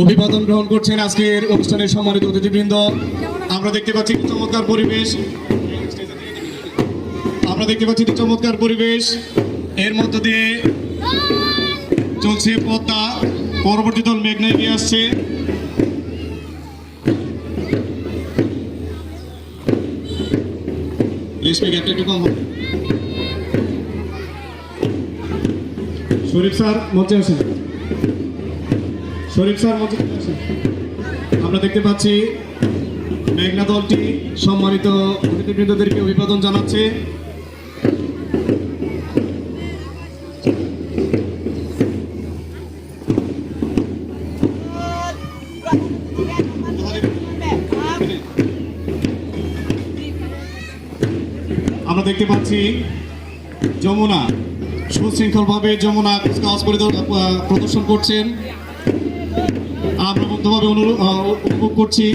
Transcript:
অভিবাদন গ্রহণ করছেন আজকের অনুষ্ঠানের সম্মানিত অতিথিবৃন্দ। আমরা দেখতে পাচ্ছি চমৎকার পরিবেশ, এর মধ্য দিয়ে চলছে পদ্মা। পরবর্তী দল মেঘনা এগিয়ে আসছে। একটু কম হবে। শরীফ স্যার মঞ্চে আসেন। আমরা দেখতে পাচ্ছি মেঘনা দলটি সম্মানিত অতিথিবৃন্দদেরকে অভিবাদন জানাচ্ছে। আমরা দেখতে পাচ্ছি যমুনা সুশৃঙ্খলভাবে প্রদর্শন করছেন। আমরা মুগ্ধভাবে উপভোগ করছি।